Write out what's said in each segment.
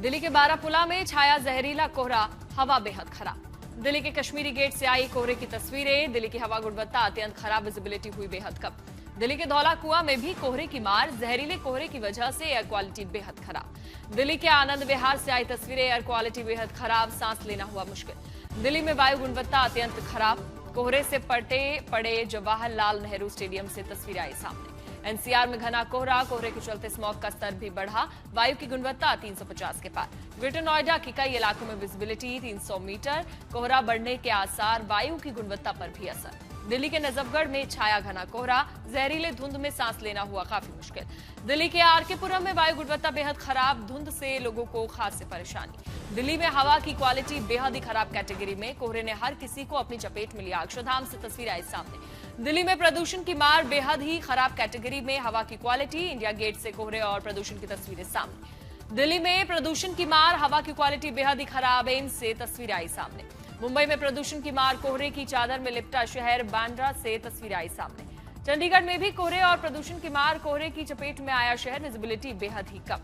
दिल्ली के बारापुला में छाया जहरीला कोहरा, हवा बेहद खराब। दिल्ली के कश्मीरी गेट से आई कोहरे की तस्वीरें। दिल्ली की हवा गुणवत्ता अत्यंत खराब, विजिबिलिटी हुई बेहद कम। दिल्ली के धौला कुआं में भी कोहरे की मार, जहरीले कोहरे की वजह से एयर क्वालिटी बेहद खराब। दिल्ली के आनंद विहार से आई तस्वीरें, एयर क्वालिटी बेहद खराब, सांस लेना हुआ मुश्किल। दिल्ली में वायु गुणवत्ता अत्यंत खराब, कोहरे से पड़े जवाहरलाल नेहरू स्टेडियम से तस्वीरें आई सामने। एनसीआर में घना कोहरा, कोहरे के चलते स्मॉग का स्तर भी बढ़ा, वायु की गुणवत्ता 350 के पार। ग्रेटर नोएडा के कई इलाकों में विजिबिलिटी 300 मीटर, कोहरा बढ़ने के आसार, वायु की गुणवत्ता पर भी असर। दिल्ली के नजफगढ़ में छाया घना कोहरा, जहरीले धुंध में सांस लेना हुआ काफी मुश्किल। दिल्ली के आरकेपुरम में वायु गुणवत्ता बेहद खराब, धुंध से लोगों को खासी परेशानी। दिल्ली में हवा की क्वालिटी बेहद ही खराब कैटेगरी में, कोहरे ने हर किसी को अपनी चपेट में लिया। अक्षरधाम से तस्वीर आई सामने। दिल्ली में प्रदूषण की मार, बेहद ही खराब कैटेगरी में हवा की क्वालिटी। इंडिया गेट से कोहरे और प्रदूषण की तस्वीरें सामने। दिल्ली में प्रदूषण की मार, हवा की क्वालिटी बेहद ही खराब, एम्स से तस्वीर आई सामने। मुंबई में प्रदूषण की मार, कोहरे की चादर में लिपटा शहर, बांद्रा से तस्वीर आई सामने। चंडीगढ़ में भी कोहरे और प्रदूषण की मार, कोहरे की चपेट में आया शहर, विजिबिलिटी बेहद ही कम।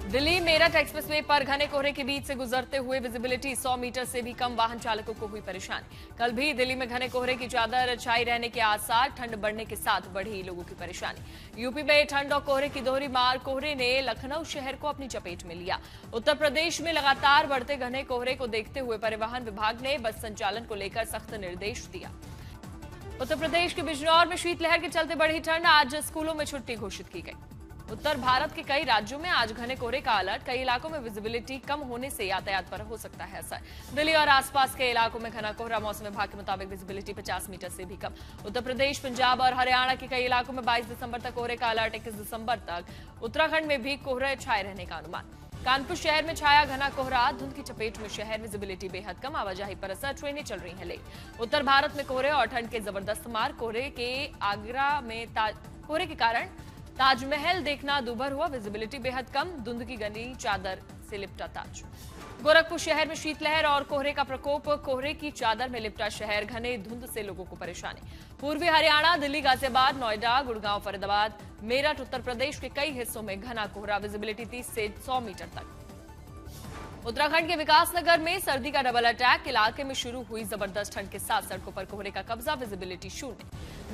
दिल्ली मेरठ एक्सप्रेसवे पर घने कोहरे के बीच से गुजरते हुए विजिबिलिटी 100 मीटर से भी कम, वाहन चालकों को हुई परेशानी। कल भी दिल्ली में घने कोहरे की चादर छाई रहने के आसार, ठंड बढ़ने के साथ बढ़ी लोगों की परेशानी। यूपी में ठंड और कोहरे की दोहरी मार, कोहरे ने लखनऊ शहर को अपनी चपेट में लिया। उत्तर प्रदेश में लगातार बढ़ते घने कोहरे को देखते हुए परिवहन विभाग ने बस संचालन को लेकर सख्त निर्देश दिया। उत्तर प्रदेश के बिजनौर में शीतलहर के चलते बढ़ी ठंड, आज स्कूलों में छुट्टी घोषित की गई। उत्तर भारत के कई राज्यों में आज घने कोहरे का अलर्ट, कई इलाकों में विजिबिलिटी कम होने से यातायात पर हो सकता है असर। दिल्ली और आसपास के इलाकों में घना कोहरा, मौसम विभाग के मुताबिक विजिबिलिटी 50 मीटर से भी कम। उत्तर प्रदेश, पंजाब और हरियाणा के कई इलाकों में 22 दिसंबर तक कोहरे का अलर्ट, 21 दिसंबर तक। उत्तराखंड में भी कोहरे छाए रहने का अनुमान। कानपुर शहर में छाया घना कोहरा, धुंध की चपेट में शहर, विजिबिलिटी बेहद कम, आवाजाही पर असर, ट्रेनें चल रही हैं लेट। उत्तर भारत में कोहरे और ठंड के जबरदस्त मार, कोहरे के कारण ताजमहल देखना दूभर हुआ, विजिबिलिटी बेहद कम, धुंध की घनी चादर से लिपटा ताज। गोरखपुर शहर में शीतलहर और कोहरे का प्रकोप, कोहरे की चादर में लिपटा शहर, घने धुंध से लोगों को परेशानी। पूर्वी हरियाणा, दिल्ली, गाजियाबाद, नोएडा, गुड़गांव, फरीदाबाद, मेरठ, उत्तर प्रदेश के कई हिस्सों में घना कोहरा, विजिबिलिटी 30 से 100 मीटर तक। उत्तराखंड के विकासनगर में सर्दी का डबल अटैक, इलाके में शुरू हुई जबरदस्त ठंड के साथ सड़कों पर कोहरे का कब्जा, विजिबिलिटी शून्य।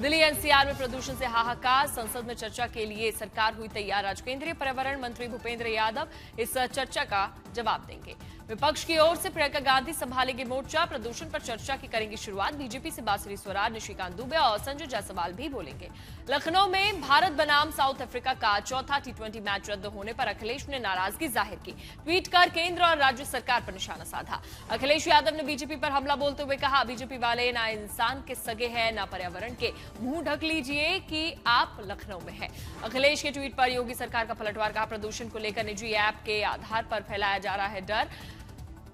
दिल्ली एनसीआर में प्रदूषण से हाहाकार, संसद में चर्चा के लिए सरकार हुई तैयार। आज केंद्रीय पर्यावरण मंत्री भूपेंद्र यादव इस चर्चा का जवाब देंगे। विपक्ष की ओर से प्रियंका गांधी संभालेंगे मोर्चा, प्रदूषण पर चर्चा की करेंगी शुरुआत। बीजेपी से बांसुरी स्वराज, निशिकांत दुबे और संजय जायसवाल भी बोलेंगे। लखनऊ में भारत बनाम साउथ अफ्रीका का चौथा T20 मैच रद्द होने पर अखिलेश ने नाराजगी जाहिर की। ट्वीट कर केंद्र और राज्य सरकार पर निशाना साधा। अखिलेश यादव ने बीजेपी पर हमला बोलते हुए कहा, बीजेपी वाले ना इंसान के सगे हैं ना पर्यावरण के, मुंह ढक लीजिए कि आप लखनऊ में हैं। अखिलेश के ट्वीट पर योगी सरकार का पलटवार, कहा प्रदूषण को लेकर निजी ऐप के आधार पर फैलाया जा रहा है डर,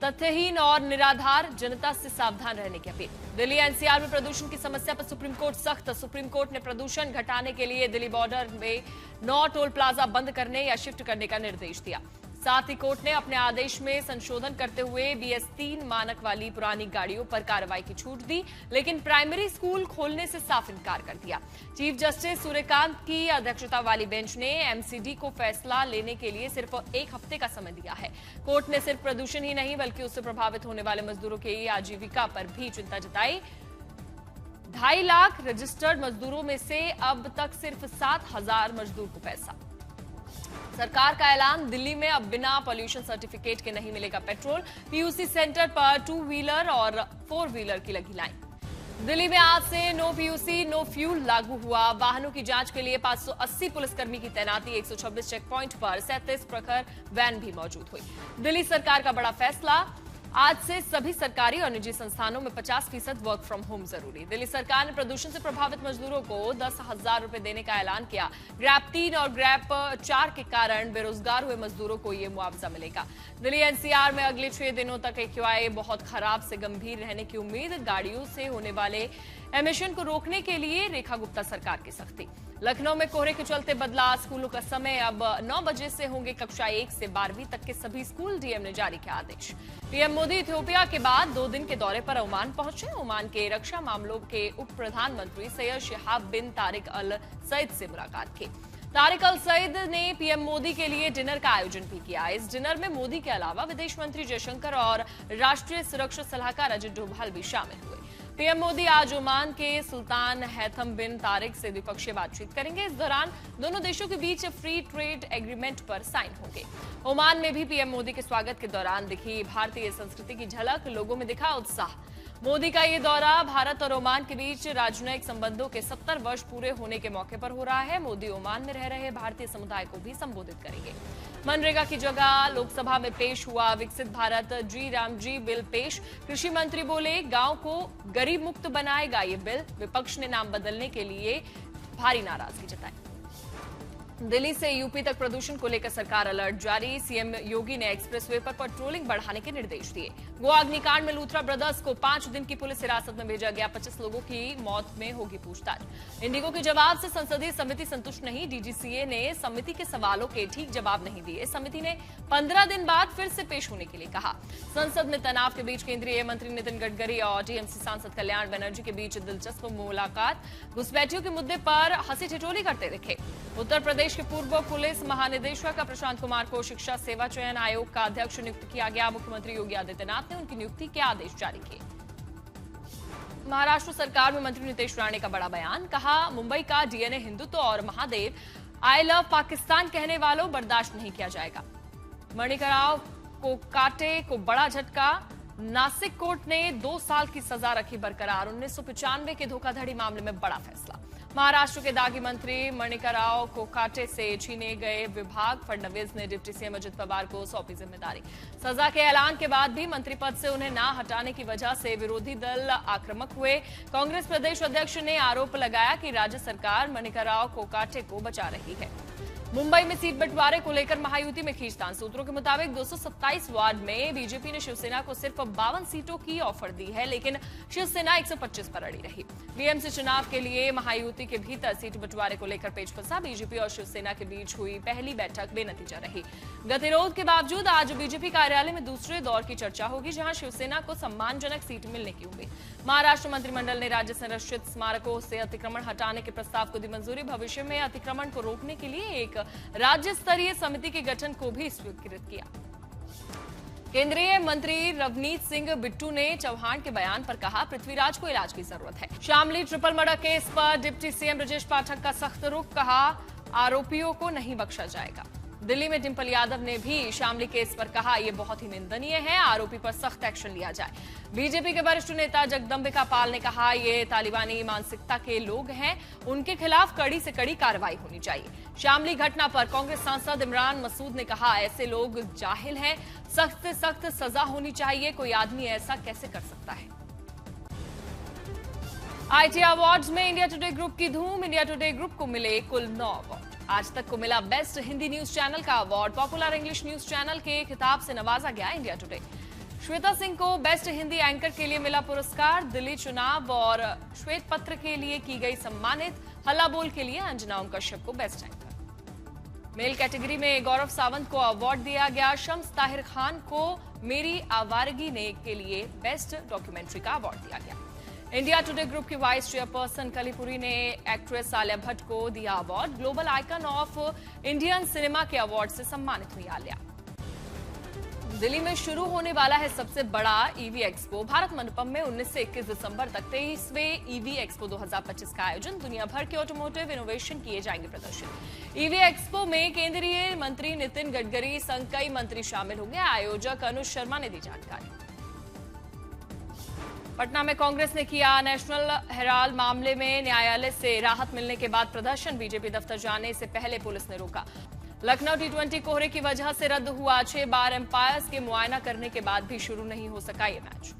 तथ्यहीन और निराधार, जनता से सावधान रहने की अपील। दिल्ली एनसीआर में प्रदूषण की समस्या पर सुप्रीम कोर्ट सख्त, सुप्रीम कोर्ट ने प्रदूषण घटाने के लिए दिल्ली बॉर्डर में 9 टोल प्लाजा बंद करने या शिफ्ट करने का निर्देश दिया। साथ ही कोर्ट ने अपने आदेश में संशोधन करते हुए BS3 मानक वाली पुरानी गाड़ियों पर कार्रवाई की छूट दी, लेकिन प्राइमरी स्कूल खोलने से साफ इनकार कर दिया। चीफ जस्टिस सूर्यकांत की अध्यक्षता वाली बेंच ने MCD को फैसला लेने के लिए सिर्फ 1 हफ्ते का समय दिया है। कोर्ट ने सिर्फ प्रदूषण ही नहीं बल्कि उससे प्रभावित होने वाले मजदूरों की आजीविका पर भी चिंता जताई। 2.5 लाख रजिस्टर्ड मजदूरों में से अब तक सिर्फ 7,000 मजदूर को पैसा। सरकार का ऐलान, दिल्ली में अब बिना पॉल्यूशन सर्टिफिकेट के नहीं मिलेगा पेट्रोल। PUC सेंटर पर 2 व्हीलर और 4 व्हीलर की लगी लाइन। दिल्ली में आज से नो PUC नो फ्यूल लागू हुआ। वाहनों की जांच के लिए 580 पुलिसकर्मी की तैनाती, 126 चेक पॉइंट पर 37 प्रखर वैन भी मौजूद हुई। दिल्ली सरकार का बड़ा फैसला, आज से सभी सरकारी और निजी संस्थानों में 50% वर्क फ्रॉम होम जरूरी। दिल्ली सरकार ने प्रदूषण से प्रभावित मजदूरों को 10,000 रुपए देने का ऐलान किया। ग्रैप 3 और ग्रैप 4 के कारण बेरोजगार हुए मजदूरों को ये मुआवजा मिलेगा। दिल्ली एनसीआर में अगले 6 दिनों तक AQI बहुत खराब से गंभीर रहने की उम्मीद। गाड़ियों से होने वाले एमिशन को रोकने के लिए रेखा गुप्ता सरकार की सख्ती। लखनऊ में कोहरे के चलते बदला स्कूलों का समय, अब 9 बजे से होंगे कक्षा 1 से 12वीं तक के सभी स्कूल। डीएम ने जारी किया आदेश। पीएम मोदी इथियोपिया के बाद 2 दिन के दौरे पर ओमान पहुंचे। ओमान के रक्षा मामलों के उप प्रधानमंत्री सैयद शिहाब बिन तारिक अल सईद से मुलाकात की। तारिक अल सईद ने पीएम मोदी के लिए डिनर का आयोजन भी किया। इस डिनर में मोदी के अलावा विदेश मंत्री जयशंकर और राष्ट्रीय सुरक्षा सलाहकार अजित डोभाल भी शामिल हुए। पीएम मोदी आज ओमान के सुल्तान हैथम बिन तारिक से द्विपक्षीय बातचीत करेंगे। इस दौरान दोनों देशों के बीच फ्री ट्रेड एग्रीमेंट पर साइन होंगे। ओमान में भी पीएम मोदी के स्वागत के दौरान दिखी भारतीय संस्कृति की झलक, लोगों में दिखा उत्साह। मोदी का ये दौरा भारत और ओमान के बीच राजनयिक संबंधों के 70 वर्ष पूरे होने के मौके पर हो रहा है। मोदी ओमान में रह रहे भारतीय समुदाय को भी संबोधित करेंगे। मनरेगा की जगह लोकसभा में पेश हुआ विकसित भारत जी रामजी बिल पेश। कृषि मंत्री बोले, गांव को गरीब मुक्त बनाएगा ये बिल। विपक्ष ने नाम बदलने के लिए भारी नाराजगी जताई। दिल्ली से यूपी तक प्रदूषण को लेकर सरकार अलर्ट जारी। सीएम योगी ने एक्सप्रेसवे पर पेट्रोलिंग बढ़ाने के निर्देश दिए। गोवा अग्निकांड में लूथरा ब्रदर्स को 5 दिन की पुलिस हिरासत में भेजा गया। 25 लोगों की मौत में होगी पूछताछ। इंडिगो के जवाब से संसदीय समिति संतुष्ट नहीं। डीजीसीए ने समिति के सवालों के ठीक जवाब नहीं दिए। समिति ने 15 दिन बाद फिर से पेश होने के लिए कहा। संसद में तनाव के बीच केंद्रीय मंत्री नितिन गडकरी और टीएमसी सांसद कल्याण बनर्जी के बीच दिलचस्प मुलाकात। घुसपैठियों के मुद्दे पर हंसी ठिठोली करते दिखे। उत्तर प्रदेश के पूर्व पुलिस महानिदेशक प्रशांत कुमार को शिक्षा सेवा चयन आयोग का अध्यक्ष नियुक्त किया गया। मुख्यमंत्री योगी आदित्यनाथ ने उनकी नियुक्ति के आदेश जारी किए। महाराष्ट्र सरकार में मंत्री नितेश राणे का बड़ा बयान, कहा मुंबई का डीएनए हिंदुत्व और महादेव आई लव पाकिस्तान कहने वालों बर्दाश्त नहीं किया जाएगा। मणिकराव कोकाटे को बड़ा झटका। नासिक कोर्ट ने 2 साल की सजा रखी बरकरार। 1995 के धोखाधड़ी मामले में बड़ा फैसला। महाराष्ट्र के दागी मंत्री मणिकराव कोकाटे से छीने गए विभाग। फडणवीस ने डिप्टी सीएम अजित पवार को सौंपी जिम्मेदारी। सजा के ऐलान के बाद भी मंत्री पद से उन्हें ना हटाने की वजह से विरोधी दल आक्रामक हुए। कांग्रेस प्रदेश अध्यक्ष ने आरोप लगाया कि राज्य सरकार मणिकराव कोकाटे को बचा रही है। मुंबई में सीट बंटवारे को लेकर महायुति में खींचतान। सूत्रों के मुताबिक 227 वार्ड में बीजेपी ने शिवसेना को सिर्फ 52 सीटों की ऑफर दी है, लेकिन शिवसेना 125 पर अड़ी रही। बीएमसी चुनाव के लिए महायुति के भीतर सीट बंटवारे को लेकर पेच फंसा। बीजेपी और शिवसेना के बीच हुई पहली बैठक बेनतीजा रही। गतिरोध के बावजूद आज बीजेपी कार्यालय में दूसरे दौर की चर्चा होगी, जहां शिवसेना को सम्मानजनक सीट मिलने की उम्मीद। महाराष्ट्र मंत्रिमंडल ने राज्य संरक्षित स्मारकों से अतिक्रमण हटाने के प्रस्ताव को दी मंजूरी। भविष्य में अतिक्रमण को रोकने के लिए एक राज्य स्तरीय समिति के गठन को भी स्वीकृत किया। केंद्रीय मंत्री रवनीत सिंह बिट्टू ने चौहान के बयान पर कहा, पृथ्वीराज को इलाज की जरूरत है। शामली ट्रिपल मर्डर केस पर डिप्टी सीएम ब्रजेश पाठक का सख्त रुख, कहा आरोपियों को नहीं बख्शा जाएगा। दिल्ली में डिंपल यादव ने भी शामली केस पर कहा, यह बहुत ही निंदनीय है, आरोपी पर सख्त एक्शन लिया जाए। बीजेपी के वरिष्ठ नेता जगदम्बिका पाल ने कहा, ये तालिबानी मानसिकता के लोग हैं, उनके खिलाफ कड़ी से कड़ी कार्रवाई होनी चाहिए। शामली घटना पर कांग्रेस सांसद इमरान मसूद ने कहा, ऐसे लोग जाहिल हैं, सख्त से सख्त सजा होनी चाहिए। कोई आदमी ऐसा कैसे कर सकता है। आईटी अवार्ड्स में इंडिया टुडे ग्रुप की धूम। इंडिया टुडे ग्रुप को मिले कुल 9 अवार्ड। आज तक को मिला बेस्ट हिंदी न्यूज चैनल का award. Popular English news channel के खिताब से नवाजा गया इंडिया टुडे। श्वेता सिंह को बेस्ट हिंदी एंकर के लिए मिला पुरस्कार। दिल्ली चुनाव और श्वेत पत्र के लिए की गई सम्मानित। हल्ला बोल के लिए अंजना ओम कश्यप को बेस्ट एंकर। मेल कैटेगरी में गौरव सावंत को अवार्ड दिया गया। शम्स ताहिर खान को मेरी आवारगी ने के लिए बेस्ट डॉक्यूमेंट्री का अवार्ड दिया गया। इंडिया टुडे ग्रुप की वाइस चेयरपर्सन कलीपुरी ने एक्ट्रेस आलिया भट्ट को दिया award. Global icon of Indian cinema के अवार्ड से सम्मानित हुई आलिया। दिल्ली में शुरू होने वाला है सबसे बड़ा ईवी एक्सपो। भारत मंडपम में 19 से 21 दिसंबर तक 23वें ईवी एक्सपो 2025 का आयोजन। दुनिया भर के ऑटोमोटिव इनोवेशन किए जाएंगे प्रदर्शित। ईवी एक्सपो में केंद्रीय मंत्री नितिन गडकरी संग कई मंत्री शामिल होंगे। आयोजक अनुज शर्मा ने दी जानकारी। पटना में कांग्रेस ने किया नेशनल हेराल्ड मामले में न्यायालय से राहत मिलने के बाद प्रदर्शन। बीजेपी दफ्तर जाने से पहले पुलिस ने रोका। लखनऊ टी20 कोहरे की वजह से रद्द हुआ। 6 बार एम्पायर्स के मुआयना करने के बाद भी शुरू नहीं हो सका ये मैच।